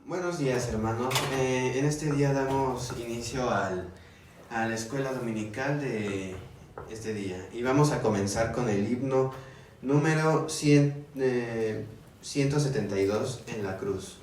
Buenos días, hermanos. En este día damos inicio a la escuela dominical de este día y vamos a comenzar con el himno número 172 en la cruz.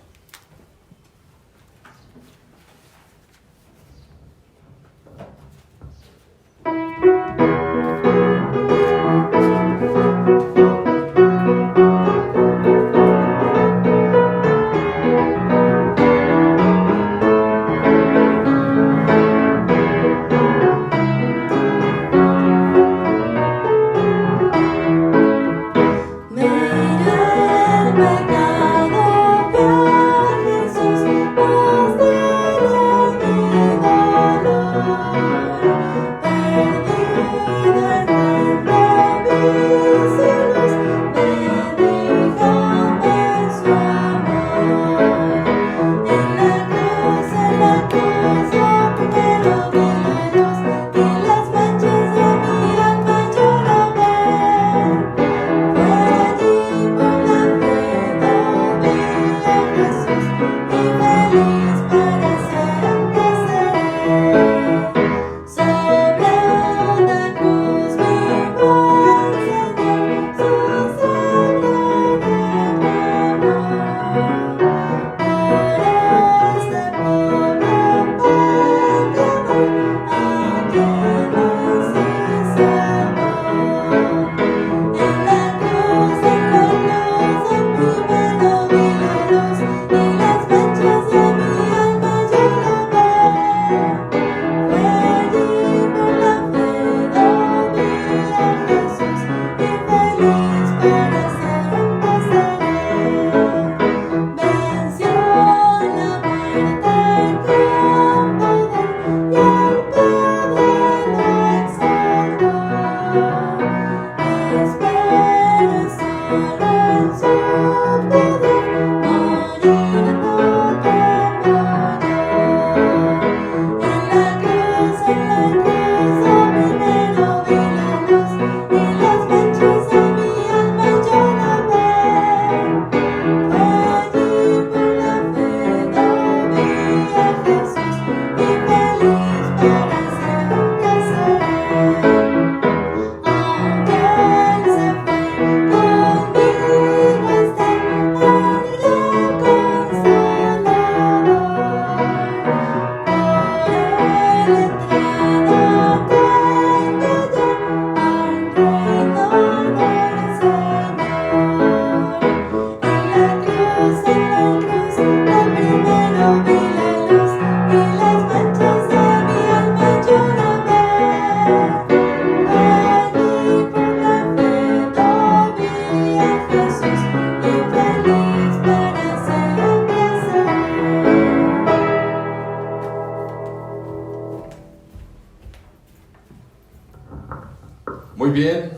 Muy bien,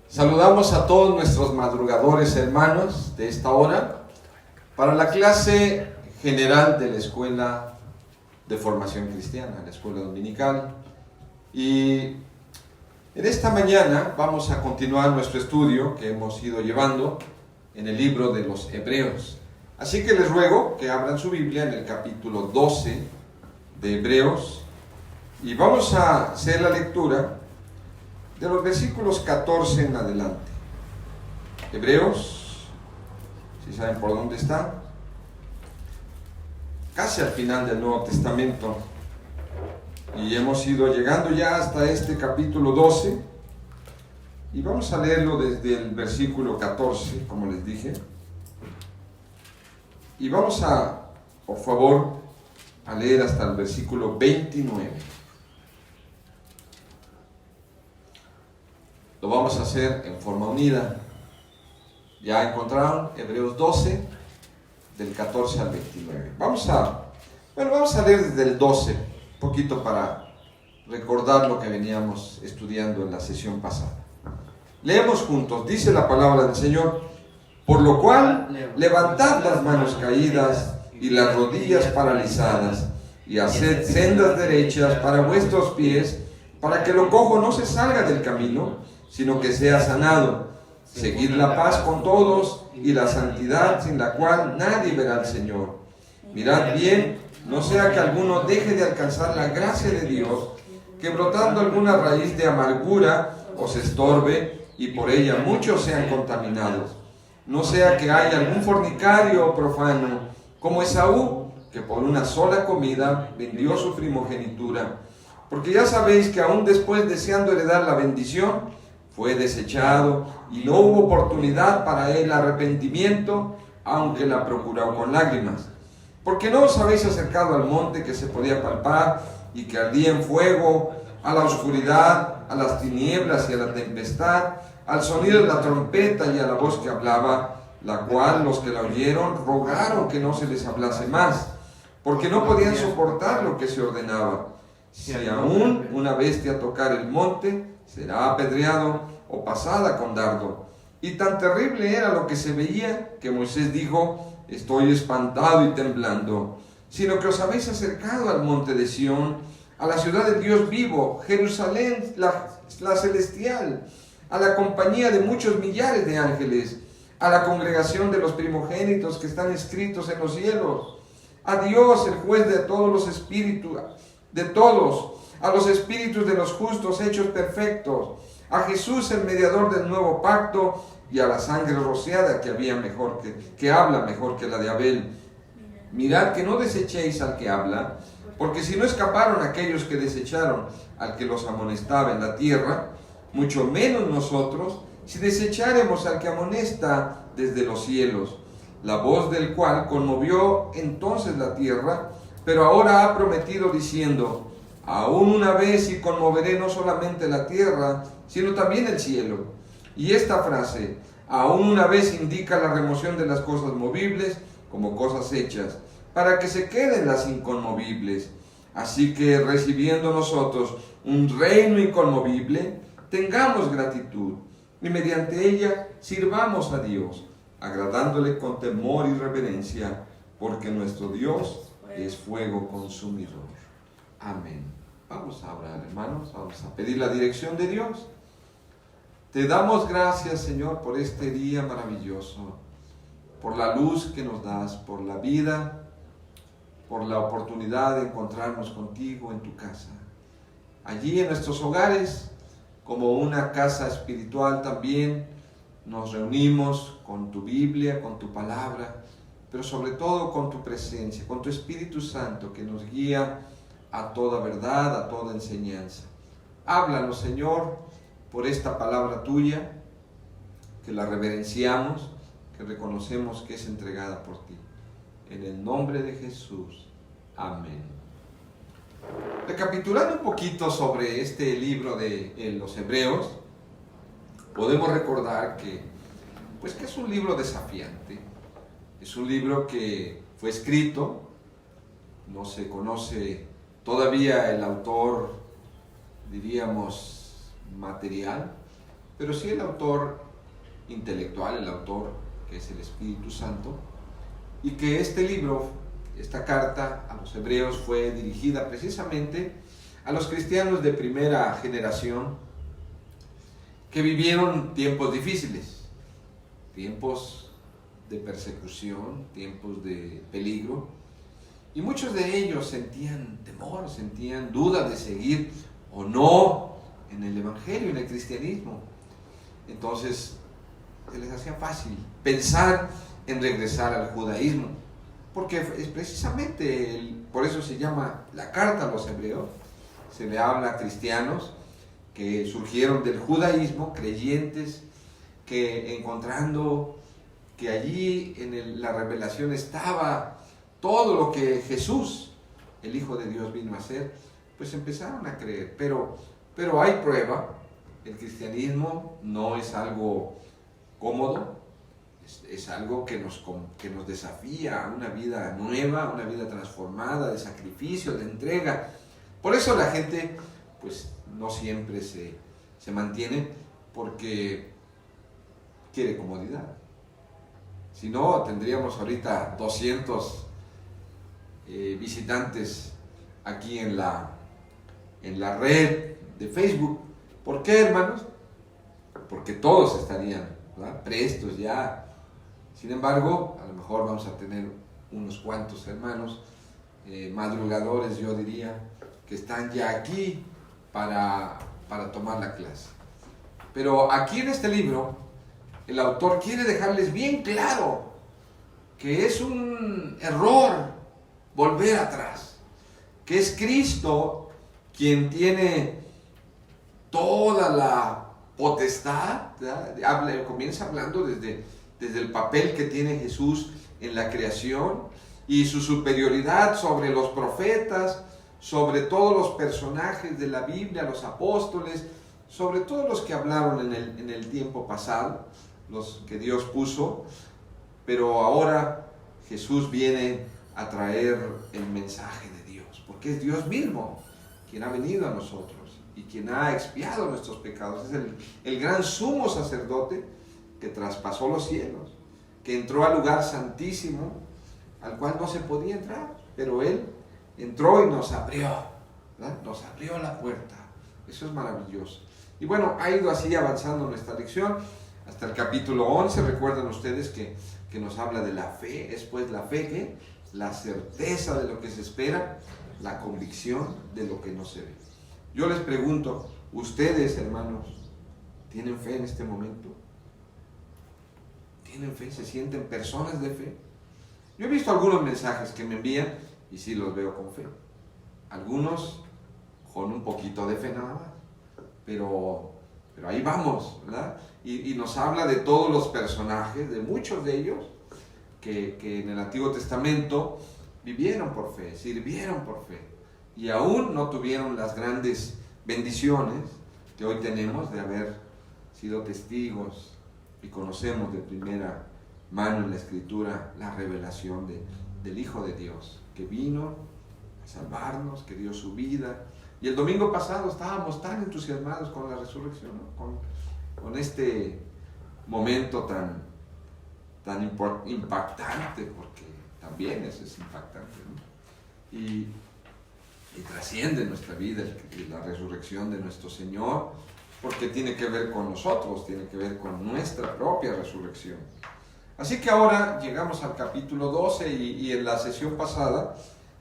saludamos a todos nuestros madrugadores hermanos de esta hora para la clase general de la Escuela de Formación Cristiana, la Escuela Dominical. Y en esta mañana vamos a continuar nuestro estudio que hemos ido llevando en el libro de los Hebreos. Así que les ruego que abran su Biblia en el capítulo 12 de Hebreos y vamos a hacer la lectura de los versículos 14 en adelante. Hebreos, si saben por dónde está, casi al final del Nuevo Testamento, y hemos ido llegando ya hasta este capítulo 12, y vamos a leerlo desde el versículo 14, como les dije, y vamos a, por favor, a leer hasta el versículo 29. Lo vamos a hacer en forma unida. Ya encontraron Hebreos 12, del 14 al 29. Vamos a leer desde el 12, un poquito para recordar lo que veníamos estudiando en la sesión pasada. Leemos juntos, dice la palabra del Señor: por lo cual, levantad las manos caídas y las rodillas paralizadas, y haced sendas derechas para vuestros pies, para que lo cojo no se salga del camino, sino que sea sanado. Seguid la paz con todos y la santidad, sin la cual nadie verá al Señor. Mirad bien, no sea que alguno deje de alcanzar la gracia de Dios, que brotando alguna raíz de amargura os estorbe y por ella muchos sean contaminados. No sea que haya algún fornicario o profano, como Esaú, que por una sola comida vendió su primogenitura. Porque ya sabéis que aún después, deseando heredar la bendición, fue desechado y no hubo oportunidad para él arrepentimiento, aunque la procuró con lágrimas. Porque no os habéis acercado al monte que se podía palpar y que ardía en fuego, a la oscuridad, a las tinieblas y a la tempestad, al sonido de la trompeta y a la voz que hablaba, la cual los que la oyeron rogaron que no se les hablase más, porque no podían soportar lo que se ordenaba. Si aún una bestia tocar el monte, será apedreado o pasada con dardo. Y tan terrible era lo que se veía, que Moisés dijo: estoy espantado y temblando. Sino que os habéis acercado al monte de Sión, a la ciudad del Dios vivo, Jerusalén, la celestial, a la compañía de muchos millares de ángeles, a la congregación de los primogénitos que están escritos en los cielos, a Dios, el juez de todos los espíritus, a los espíritus de los justos hechos perfectos, a Jesús, el mediador del nuevo pacto, y a la sangre rociada que habla mejor que la de Abel. Mirad que no desechéis al que habla, porque si no escaparon aquellos que desecharon al que los amonestaba en la tierra, mucho menos nosotros, si desecháremos al que amonesta desde los cielos, la voz del cual conmovió entonces la tierra, pero ahora ha prometido diciendo: aún una vez y conmoveré no solamente la tierra, sino también el cielo. Y esta frase, aún una vez, indica la remoción de las cosas movibles como cosas hechas, para que se queden las inconmovibles. Así que, recibiendo nosotros un reino inconmovible, tengamos gratitud, y mediante ella sirvamos a Dios, agradándole con temor y reverencia, porque nuestro Dios es fuego consumidor. Amén. Vamos a orar, hermanos, vamos a pedir la dirección de Dios. Te damos gracias, Señor, por este día maravilloso, por la luz que nos das, por la vida, por la oportunidad de encontrarnos contigo en tu casa. Allí en nuestros hogares, como una casa espiritual también, nos reunimos con tu Biblia, con tu palabra, pero sobre todo con tu presencia, con tu Espíritu Santo que nos guía a toda verdad, a toda enseñanza. Háblanos, Señor, por esta palabra tuya, que la reverenciamos, que reconocemos que es entregada por ti. En el nombre de Jesús. Amén. Recapitulando un poquito sobre este libro de los Hebreos, podemos recordar que es un libro desafiante. Es un libro que fue escrito, no se conoce todavía el autor, diríamos, material, pero sí el autor intelectual, el autor que es el Espíritu Santo, y que este libro, esta carta a los hebreos, fue dirigida precisamente a los cristianos de primera generación que vivieron tiempos difíciles, tiempos de persecución, tiempos de peligro, y muchos de ellos sentían temor, sentían duda de seguir o no en el evangelio, en el cristianismo. Entonces se les hacía fácil pensar en regresar al judaísmo, porque es precisamente por eso se llama la carta a los hebreos. Se le habla a cristianos que surgieron del judaísmo, creyentes que, encontrando que allí en la revelación estaba todo lo que Jesús, el Hijo de Dios, vino a hacer, pues empezaron a creer. Pero hay prueba. El cristianismo no es algo cómodo, es algo que nos desafía a una vida nueva, una vida transformada, de sacrificio, de entrega. Por eso la gente pues no siempre se mantiene, porque quiere comodidad. Si no, tendríamos ahorita 200 visitantes aquí en la red de Facebook. ¿Por qué, hermanos? Porque todos estarían, ¿verdad?, prestos ya. Sin embargo, a lo mejor vamos a tener unos cuantos hermanos, madrugadores yo diría, que están ya aquí para tomar la clase. Pero aquí en este libro, el autor quiere dejarles bien claro que es un error volver atrás, que es Cristo quien tiene toda la potestad, comienza hablando desde el papel que tiene Jesús en la creación y su superioridad sobre los profetas, sobre todos los personajes de la Biblia, los apóstoles, sobre todos los que hablaron en el tiempo pasado, los que Dios puso, pero ahora Jesús viene a traer el mensaje de Dios, porque es Dios mismo quien ha venido a nosotros y quien ha expiado nuestros pecados. Es el gran sumo sacerdote que traspasó los cielos, que entró al lugar santísimo, al cual no se podía entrar, pero Él entró y nos abrió, ¿verdad? Nos abrió la puerta. Eso es maravilloso. Y bueno, ha ido así avanzando nuestra lección hasta el capítulo 11. Recuerdan ustedes que nos habla de la fe. Es pues la fe, ¿qué? La certeza de lo que se espera, la convicción de lo que no se ve. Yo les pregunto, ustedes, hermanos, ¿tienen fe en este momento? ¿Tienen fe? ¿Se sienten personas de fe? Yo he visto algunos mensajes que me envían y sí los veo con fe. Algunos con un poquito de fe nada más. Pero ahí vamos, ¿verdad? Y nos habla de todos los personajes, de muchos de ellos, que en el Antiguo Testamento vivieron por fe, sirvieron por fe, y aún no tuvieron las grandes bendiciones que hoy tenemos de haber sido testigos y conocemos de primera mano en la Escritura la revelación del Hijo de Dios, que vino a salvarnos, que dio su vida. Y el domingo pasado estábamos tan entusiasmados con la resurrección, ¿no? con este momento tan impactante, porque también eso es impactante, ¿no? Y trasciende nuestra vida la resurrección de nuestro Señor, porque tiene que ver con nosotros, tiene que ver con nuestra propia resurrección. Así que ahora llegamos al capítulo 12 y en la sesión pasada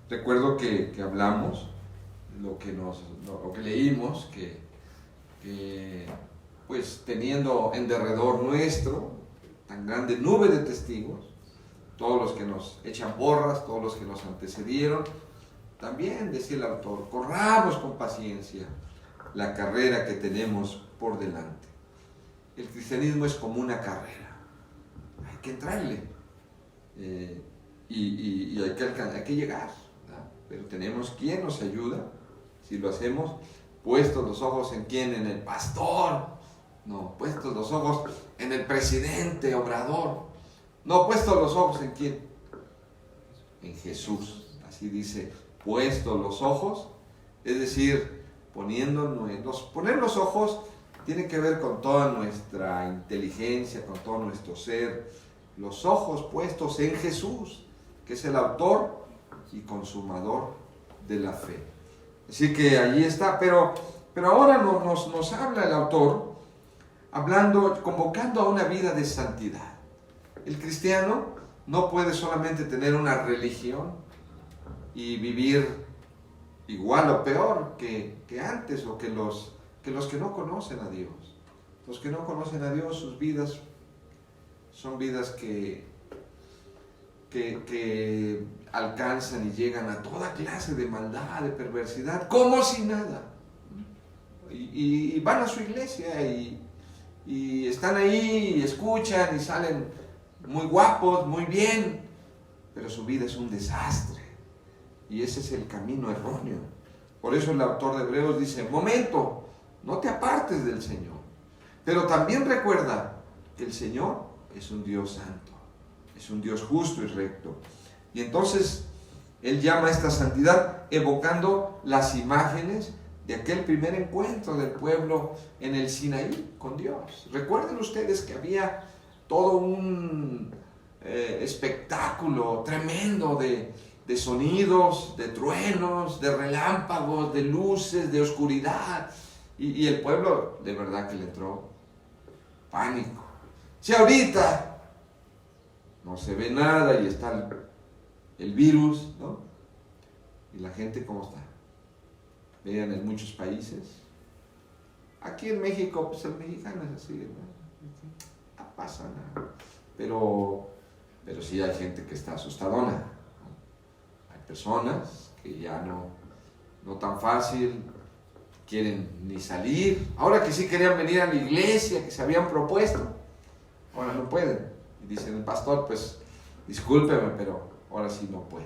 recuerdo que hablamos lo que leímos, que pues teniendo en derredor nuestro tan grande nube de testigos, todos los que nos echan porras, todos los que nos antecedieron, también decía el autor, corramos con paciencia la carrera que tenemos por delante. El cristianismo es como una carrera, hay que entrarle y hay que llegar, ¿verdad? Pero tenemos quien nos ayuda. Si lo hacemos, puestos los ojos en quién, en el pastor, no, puestos los ojos en el presidente, Obrador, no, puestos los ojos en quién, en Jesús. Así dice, puestos los ojos, es decir, poner los ojos tiene que ver con toda nuestra inteligencia, con todo nuestro ser, los ojos puestos en Jesús, que es el autor y consumador de la fe. Así que allí está, pero ahora nos habla el autor, convocando a una vida de santidad. El cristiano no puede solamente tener una religión y vivir igual o peor que antes, o que los que no conocen a Dios. Los que no conocen a Dios, sus vidas son vidas que alcanzan y llegan a toda clase de maldad, de perversidad, como si nada. Y van a su iglesia y están ahí y escuchan y salen muy guapos, muy bien, pero su vida es un desastre. Y ese es el camino erróneo. Por eso el autor de Hebreos dice, momento, no te apartes del Señor. Pero también recuerda que el Señor es un Dios santo, es un Dios justo y recto. Y entonces él llama a esta santidad evocando las imágenes de aquel primer encuentro del pueblo en el Sinaí con Dios. Recuerden ustedes que había todo un espectáculo tremendo de sonidos, de truenos, de relámpagos, de luces, de oscuridad. Y el pueblo de verdad que le entró pánico. Si ahorita no se ve nada y está el virus, ¿no? ¿Y la gente cómo está? Vean, en muchos países. Aquí en México, pues el mexicano es así, ¿no? No pasa nada. Pero sí hay gente que está asustadona, ¿no? Hay personas que ya no tan fácil quieren ni salir. Ahora que sí querían venir a la iglesia, que se habían propuesto, ahora no pueden. Y dicen el pastor, pues discúlpeme, pero ahora sí no puedo.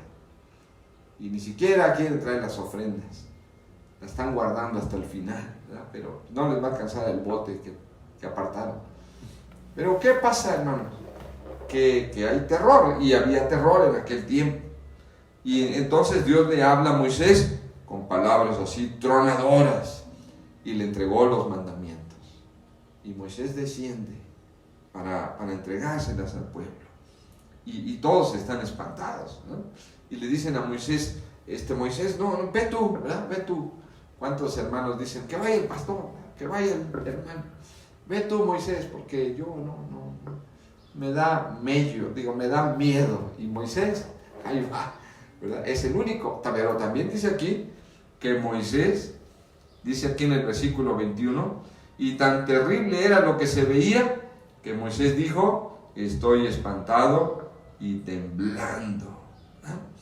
Y ni siquiera quieren traer las ofrendas. La están guardando hasta el final, ¿verdad? Pero no les va a alcanzar el bote que apartaron. Pero ¿qué pasa, hermanos? Que hay terror, y había terror en aquel tiempo. Y entonces Dios le habla a Moisés con palabras así tronadoras y le entregó los mandamientos. Y Moisés desciende para entregárselas al pueblo. Y todos están espantados, ¿no? Y le dicen a Moisés, Moisés, no, ve tú, ¿verdad? Ve tú. ¿Cuántos hermanos dicen, que vaya el pastor, que vaya el hermano? Ve tú, Moisés, porque yo no, me da miedo. Y Moisés, ahí va, ¿verdad? Es el único. Pero también dice aquí que Moisés, dice aquí en el versículo 21, y tan terrible era lo que se veía, que Moisés dijo, estoy espantado y temblando, ¿no?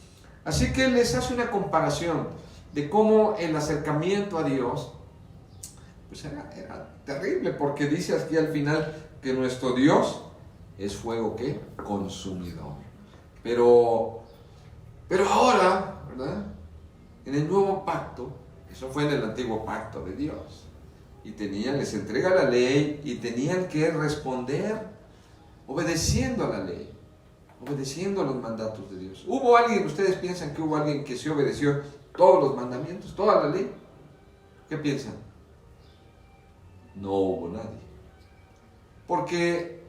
Así que les hace una comparación de cómo el acercamiento a Dios pues era terrible, porque dice aquí al final que nuestro Dios es fuego ¿qué? Consumidor. Pero ahora, ¿verdad? En el nuevo pacto, eso fue en el antiguo pacto de Dios, y les entrega la ley y tenían que responder obedeciendo a la ley, obedeciendo a los mandatos de Dios. ¿Hubo alguien, ustedes piensan que hubo alguien que se obedeció todos los mandamientos, toda la ley? ¿Qué piensan? No hubo nadie. Porque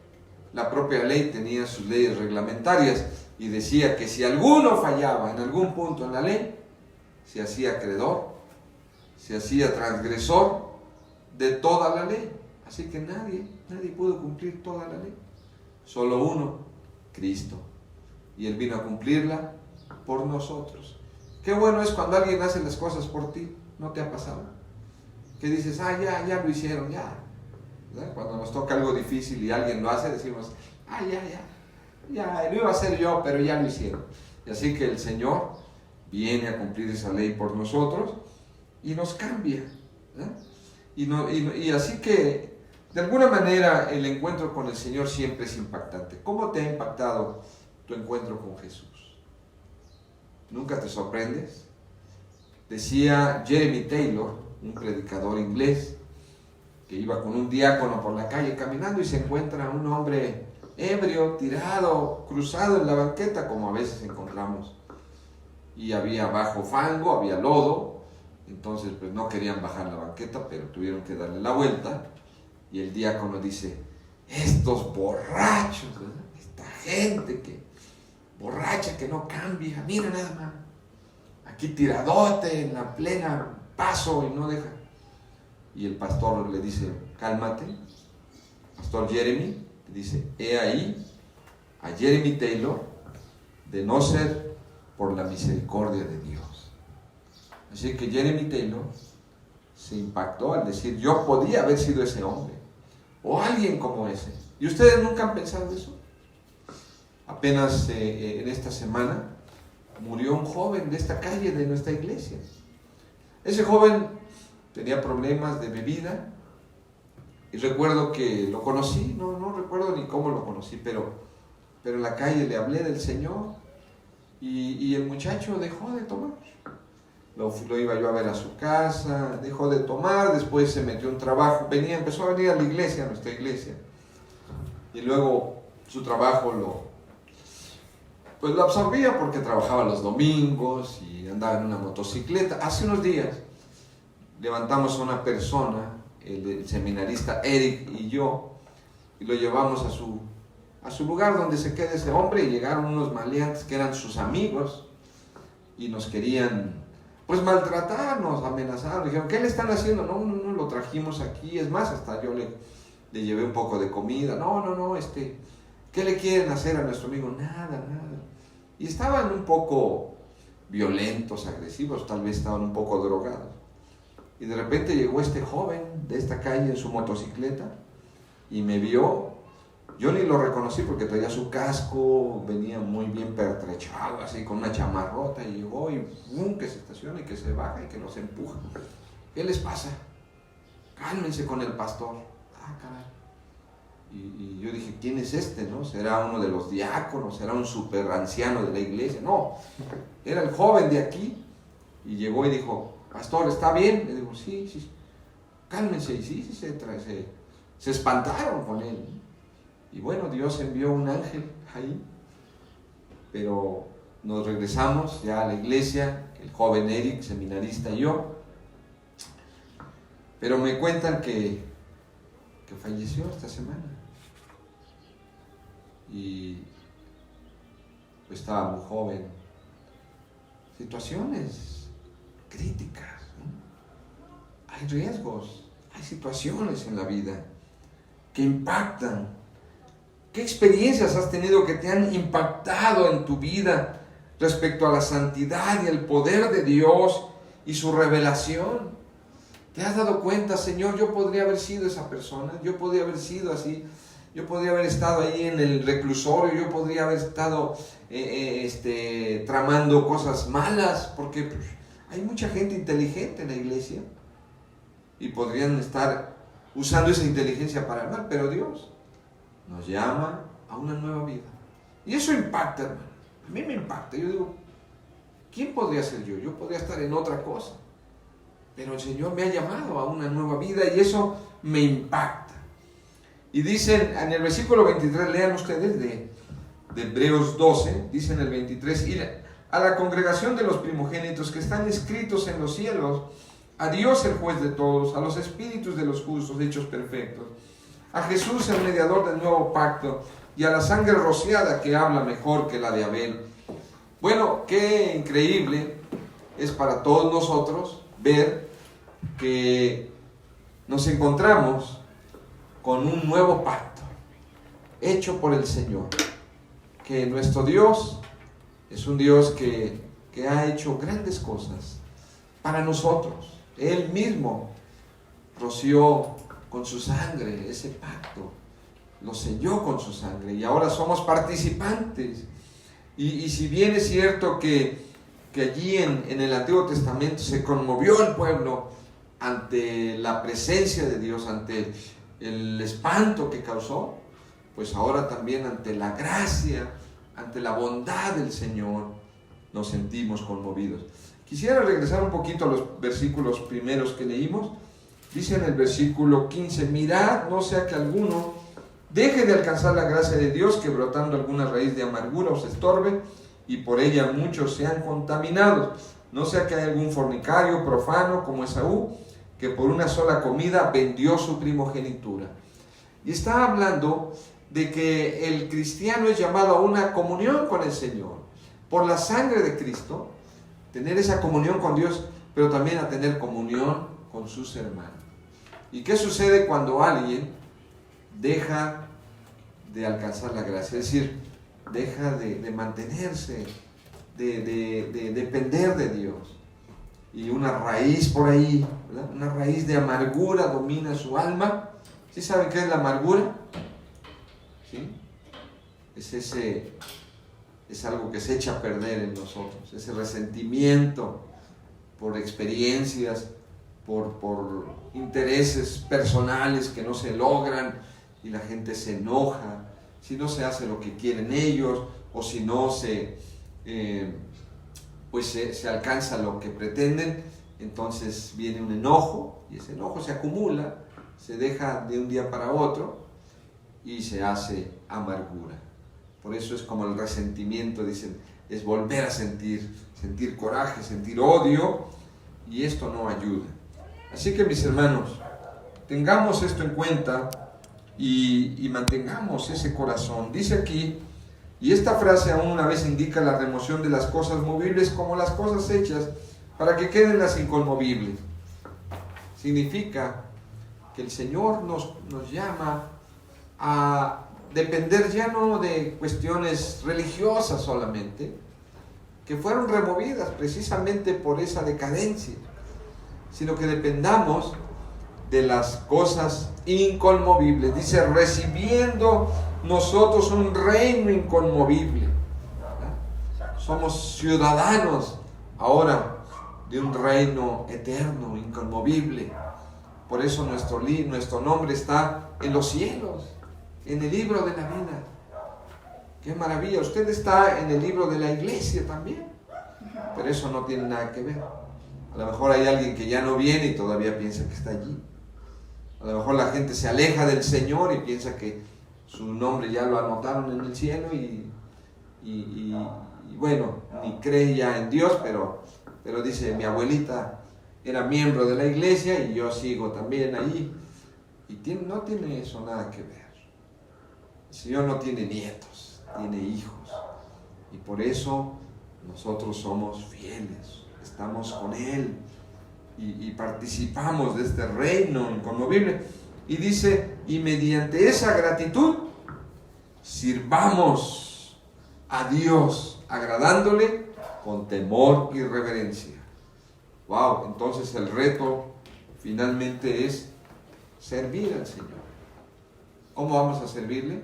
la propia ley tenía sus leyes reglamentarias y decía que si alguno fallaba en algún punto en la ley, se hacía acreedor, se hacía transgresor de toda la ley. Así que nadie pudo cumplir toda la ley. Solo uno, Cristo. Y Él vino a cumplirla por nosotros. Qué bueno es cuando alguien hace las cosas por ti. ¿No te ha pasado? Que dices, ya lo hicieron, ya. ¿Verdad? Cuando nos toca algo difícil y alguien lo hace, decimos, ya, lo iba a hacer yo, pero ya lo hicieron. Y así que el Señor viene a cumplir esa ley por nosotros y nos cambia, ¿verdad? Y así que, de alguna manera, el encuentro con el Señor siempre es impactante. ¿Cómo te ha impactado tu encuentro con Jesús? ¿Nunca te sorprendes? Decía Jeremy Taylor, un predicador inglés, que iba con un diácono por la calle caminando y se encuentra un hombre ebrio, tirado, cruzado en la banqueta, como a veces encontramos. Y había abajo fango, había lodo, entonces pues no querían bajar la banqueta, pero tuvieron que darle la vuelta. Y el diácono dice, estos borrachos, ¿verdad? Esta gente borracha que no cambia, mira nada más, aquí tiradote en la plena paso y no deja. Y el pastor le dice, cálmate. Pastor Jeremy dice, he ahí a Jeremy Taylor, de no ser por la misericordia de Dios. Así que Jeremy Taylor se impactó al decir, yo podía haber sido ese hombre, o alguien como ese. ¿Y ustedes nunca han pensado eso? Apenas en esta semana murió un joven de esta calle, de nuestra iglesia. Ese joven tenía problemas de bebida, y recuerdo que lo conocí, no recuerdo ni cómo lo conocí, pero en la calle le hablé del Señor, y el muchacho dejó de tomar. Lo iba yo a ver a su casa, dejó de tomar, después se metió en trabajo, empezó a venir a la iglesia, a nuestra iglesia, y luego su trabajo lo absorbía porque trabajaba los domingos y andaba en una motocicleta. Hace unos días levantamos a una persona, el seminarista Eric y yo, y lo llevamos a su lugar donde se queda ese hombre, y llegaron unos maleantes que eran sus amigos y nos querían maltratarnos, amenazar. Dijeron, ¿qué le están haciendo? No, lo trajimos aquí. Es más, hasta yo le llevé un poco de comida. ¿Qué le quieren hacer a nuestro amigo? Nada. y estaban un poco violentos, agresivos, tal vez estaban un poco drogados. Y de repente llegó este joven de esta calle en su motocicleta y me vio. Yo ni lo reconocí porque traía su casco, venía muy bien pertrechado, así con una chamarrota, y llegó y que se estaciona y que se baja y que nos empuja. ¿Qué les pasa? Cálmense con el pastor. Ah, caray. Y yo dije, ¿quién es este, no? ¿Será uno de los diáconos? ¿Será un super anciano de la iglesia? No, era el joven de aquí. Y llegó y dijo, pastor, ¿está bien? Le digo, sí, sí, cálmense. Y sí, se espantaron con él. Y bueno, Dios envió un ángel ahí. Pero nos regresamos ya a la iglesia, el joven Eric, seminarista, y yo. Pero me cuentan que falleció esta semana. Y pues estaba muy joven. Situaciones críticas, ¿no? Hay riesgos, hay situaciones en la vida que impactan. ¿Qué experiencias has tenido que te han impactado en tu vida respecto a la santidad y el poder de Dios y su revelación? ¿Te has dado cuenta, Señor, yo podría haber sido esa persona? Yo podría haber sido así. Yo podría haber estado ahí en el reclusorio, yo podría haber estado tramando cosas malas, porque pues, hay mucha gente inteligente en la iglesia y podrían estar usando esa inteligencia para el mal, pero Dios nos llama a una nueva vida. Y eso impacta, hermano. A mí me impacta. Yo digo, ¿quién podría ser yo? Yo podría estar en otra cosa, pero el Señor me ha llamado a una nueva vida y eso me impacta. Y dicen en el versículo 23, lean ustedes de Hebreos 12, dice en el 23, y a la congregación de los primogénitos que están escritos en los cielos, a Dios el juez de todos, a los espíritus de los justos hechos perfectos, a Jesús el mediador del nuevo pacto, y a la sangre rociada que habla mejor que la de Abel. Bueno, qué increíble es para todos nosotros ver que nos encontramos con un nuevo pacto hecho por el Señor, que nuestro Dios es un Dios que ha hecho grandes cosas para nosotros. Él mismo roció con su sangre ese pacto, lo selló con su sangre y ahora somos participantes. Y si bien es cierto que allí en el Antiguo Testamento se conmovió el pueblo ante la presencia de Dios, ante el espanto que causó, pues ahora también ante la gracia, ante la bondad del Señor, nos sentimos conmovidos. Quisiera regresar un poquito a los versículos primeros que leímos. Dice en el versículo 15, mirad, no sea que alguno deje de alcanzar la gracia de Dios, que brotando alguna raíz de amargura os estorbe, y por ella muchos sean contaminados. No sea que haya algún fornicario profano como Esaú, que por una sola comida vendió su primogenitura. Y está hablando de que el cristiano es llamado a una comunión con el Señor, por la sangre de Cristo, tener esa comunión con Dios, pero también a tener comunión con sus hermanos. ¿Y qué sucede cuando alguien deja de alcanzar la gracia? Es decir, deja de mantenerse, de depender de Dios. Y una raíz por ahí, ¿verdad? Una raíz de amargura domina su alma. ¿Sí saben qué es la amargura? ¿Sí? Es algo que se echa a perder en nosotros, ese resentimiento por experiencias, por intereses personales que no se logran y la gente se enoja si no se hace lo que quieren ellos o si no se alcanza lo que pretenden. Entonces viene un enojo y ese enojo se acumula, se deja de un día para otro y se hace amargura. Por eso es como el resentimiento, dicen, es volver a sentir coraje, sentir odio, y esto no ayuda. Así que, mis hermanos, tengamos esto en cuenta y mantengamos ese corazón. Dice aquí, y esta frase aún una vez indica la remoción de las cosas movibles como las cosas hechas para que queden las inconmovibles. Significa que el Señor nos llama a depender ya no de cuestiones religiosas solamente, que fueron removidas precisamente por esa decadencia, sino que dependamos de las cosas inconmovibles. Dice, recibiendo nosotros un reino inconmovible. ¿Verdad? Somos ciudadanos ahora de un reino eterno, inconmovible. Por eso nuestro nombre está en los cielos, en el libro de la vida. ¡Qué maravilla! Usted está en el libro de la iglesia también, pero eso no tiene nada que ver. A lo mejor hay alguien que ya no viene y todavía piensa que está allí. A lo mejor la gente se aleja del Señor y piensa que su nombre ya lo anotaron en el cielo y bueno, ni cree ya en Dios, pero dice, mi abuelita era miembro de la iglesia y yo sigo también ahí. Y no tiene eso nada que ver. El Señor no tiene nietos, tiene hijos. Y por eso nosotros somos fieles, estamos con Él y participamos de este reino inconmovible. Y dice, y mediante esa gratitud sirvamos a Dios, agradándole con temor y reverencia. Wow, entonces el reto finalmente es servir al Señor. ¿Cómo vamos a servirle?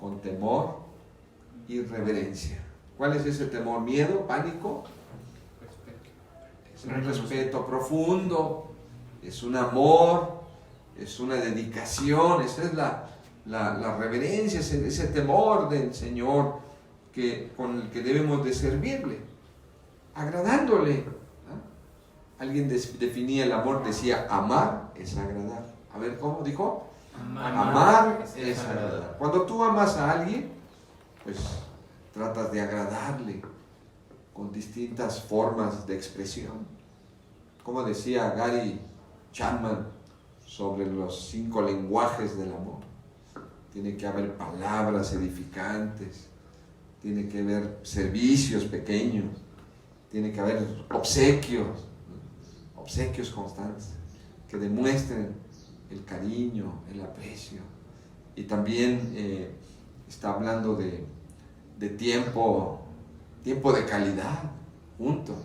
Con temor y reverencia. ¿Cuál es ese temor? ¿Miedo? ¿Pánico? Es un respeto profundo, es un amor, es una dedicación, esa es la reverencia, ese temor del Señor con el que debemos de servirle, agradándole. Alguien definía el amor, decía, amar es agradar. A ver, ¿cómo dijo? Amar es agradar. Cuando tú amas a alguien, pues tratas de agradarle con distintas formas de expresión. Como decía Gary Chapman sobre los 5 lenguajes del amor. Tiene que haber palabras edificantes, tiene que haber servicios pequeños, tiene que haber obsequios constantes que demuestren el cariño, el aprecio. Y también está hablando de tiempo de calidad juntos.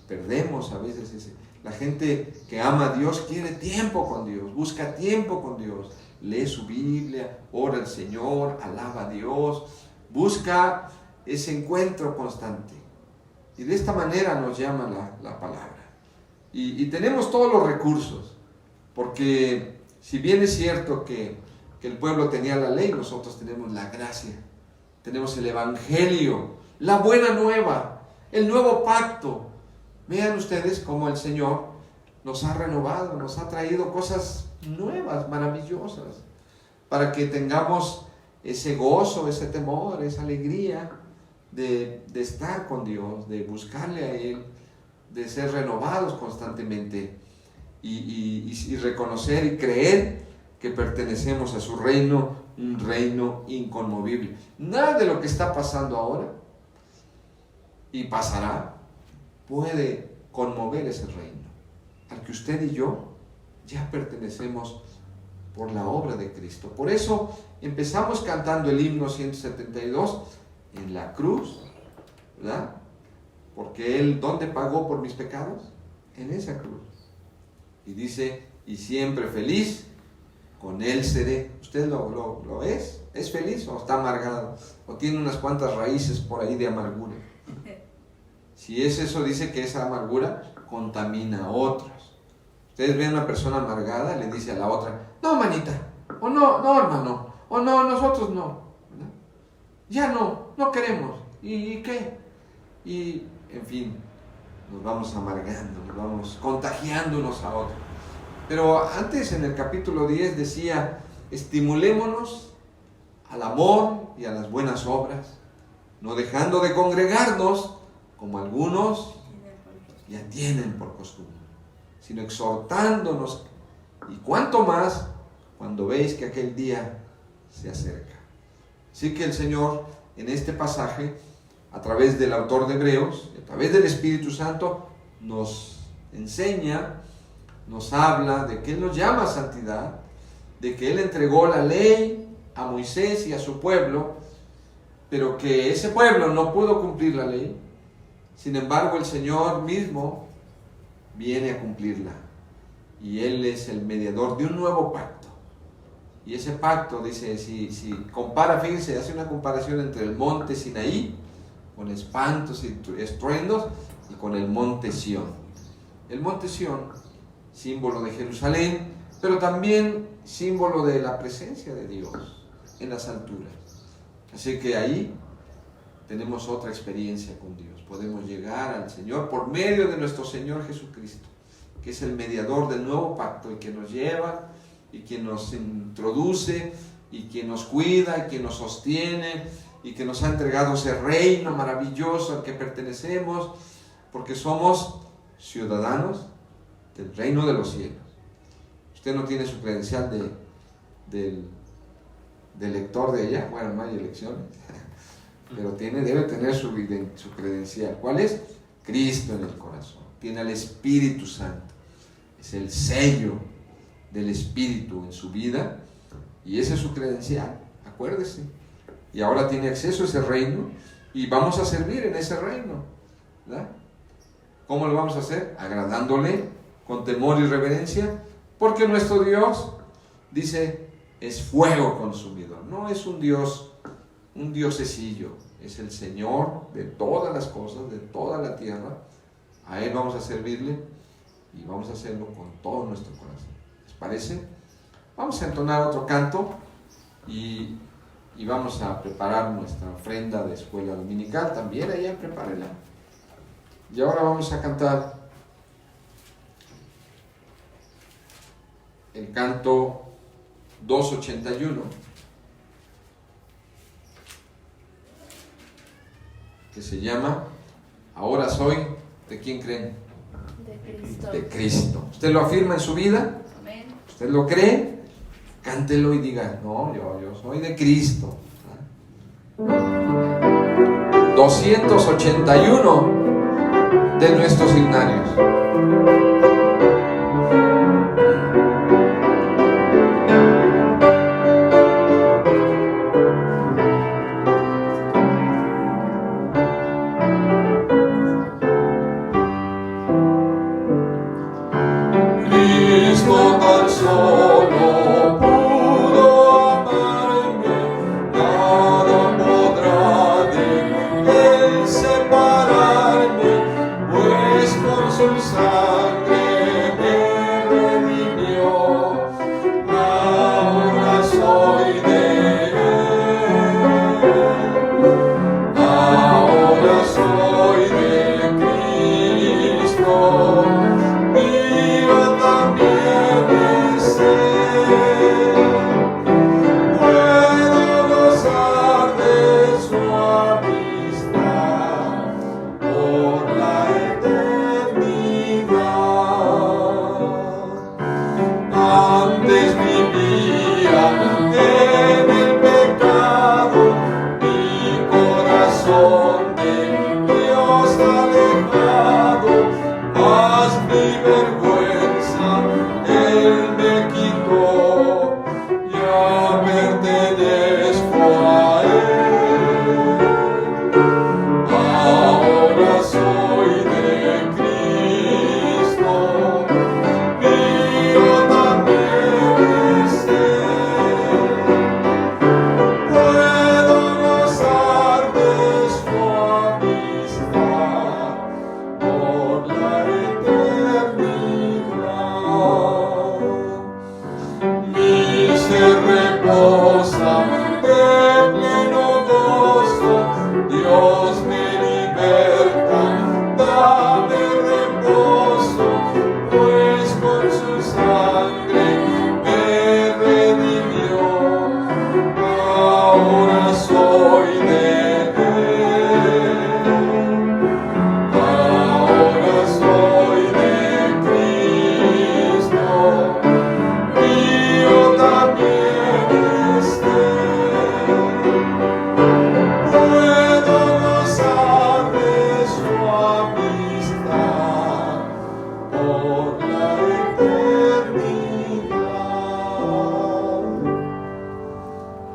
Perdemos a veces la gente que ama a Dios quiere tiempo con Dios, busca tiempo con Dios, lee su Biblia, ora al Señor, alaba a Dios, busca ese encuentro constante. Y de esta manera nos llama la palabra. Y tenemos todos los recursos, porque si bien es cierto que el pueblo tenía la ley, nosotros tenemos la gracia, tenemos el Evangelio, la buena nueva, el nuevo pacto. Vean ustedes cómo el Señor nos ha renovado, nos ha traído cosas nuevas, maravillosas, para que tengamos ese gozo, ese temor, esa alegría de estar con Dios, de buscarle a Él, de ser renovados constantemente y reconocer y creer que pertenecemos a su reino, un reino inconmovible. Nada de lo que está pasando ahora y pasará puede conmover ese reino, al que usted y yo ya pertenecemos por la obra de Cristo. Por eso empezamos cantando el himno 172 en la cruz, ¿verdad? Porque Él, ¿dónde pagó por mis pecados? En esa cruz. Y dice, y siempre feliz, con Él seré. ¿Usted lo es? ¿Es feliz o está amargado? ¿O tiene unas cuantas raíces por ahí de amargura? Si es eso, dice que esa amargura contamina a otros. Ustedes ven a una persona amargada, le dice a la otra, no, manita, o no, hermano, o no, nosotros no, ¿verdad? Ya no queremos. ¿Y qué? Y, en fin, nos vamos amargando, nos vamos contagiando unos a otros. Pero antes, en el capítulo 10, decía, estimulémonos al amor y a las buenas obras, no dejando de congregarnos, como algunos ya tienen por costumbre, sino exhortándonos, y cuanto más cuando veis que aquel día se acerca. Así que el Señor, en este pasaje, a través del autor de Hebreos, a través del Espíritu Santo, nos enseña, nos habla de que Él nos llama a santidad, de que Él entregó la ley a Moisés y a su pueblo, pero que ese pueblo no pudo cumplir la ley, Sin embargo, el Señor mismo viene a cumplirla. Y Él es el mediador de un nuevo pacto. Y ese pacto, dice, si compara, fíjense, hace una comparación entre el monte Sinaí, con espantos y estruendos, y con el monte Sión. El monte Sión, símbolo de Jerusalén, pero también símbolo de la presencia de Dios en las alturas. Así que ahí tenemos otra experiencia con Dios. Podemos llegar al Señor por medio de nuestro Señor Jesucristo, que es el mediador del nuevo pacto y que nos lleva y que nos introduce y que nos cuida y que nos sostiene y que nos ha entregado ese reino maravilloso al que pertenecemos, porque somos ciudadanos del reino de los cielos. Usted no tiene su credencial de lector de ella, bueno, no hay elecciones, pero debe tener su credencial. ¿Cuál es? Cristo en el corazón. Tiene al Espíritu Santo. Es el sello del Espíritu en su vida y ese es su credencial, acuérdese. Y ahora tiene acceso a ese reino y vamos a servir en ese reino, ¿verdad? ¿Cómo lo vamos a hacer? Agradándole con temor y reverencia, porque nuestro Dios, dice, es fuego consumidor. No es un diosecillo, es el Señor de todas las cosas, de toda la tierra. A Él vamos a servirle y vamos a hacerlo con todo nuestro corazón. ¿Les parece? Vamos a entonar otro canto y vamos a preparar nuestra ofrenda de escuela dominical. También allá prepárela. Y ahora vamos a cantar el canto 281, que se llama Ahora soy, ¿de quién creen? De Cristo. De Cristo. ¿Usted lo afirma en su vida? Amén. ¿Usted lo cree? Cántelo y diga, no, yo soy de Cristo. 281 de nuestros himnarios. Cristo tan solo pudo amarme, nada podrá de él separarme, pues con su sangre me redimió. Ahora soy de él, ahora soy de Cristo.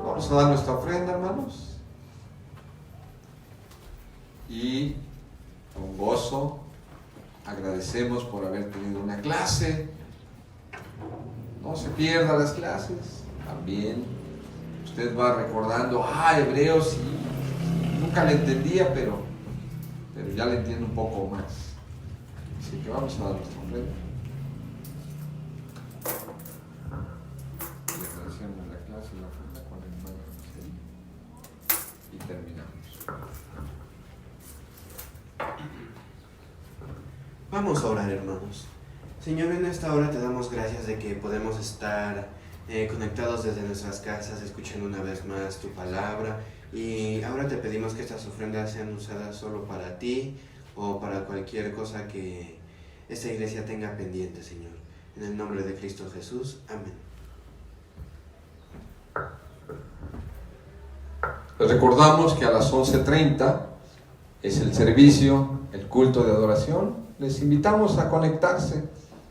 Vamos a dar nuestra ofrenda, hermanos. Y con gozo. Agradecemos por haber tenido una clase. No se pierda las clases. También usted va recordando, Hebreos, sí, nunca le entendía, pero ya le entiendo un poco más. Así que vamos a dar nuestro premio. Le agradecemos la clase y la funda con el hermano José. Y terminamos. Vamos a orar, hermanos. Señor, en esta hora te damos gracias de que podemos estar conectados desde nuestras casas, escuchando una vez más tu palabra. Y ahora te pedimos que estas ofrendas sean usadas solo para ti o para cualquier cosa que esta iglesia tenga pendiente, Señor. En el nombre de Cristo Jesús. Amén. Les recordamos que a las 11:30 es el servicio, el culto de adoración. Les invitamos a conectarse.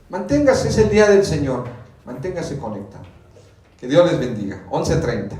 Manténgase, es el día del Señor. Manténgase conectado. Que Dios les bendiga. 11:30.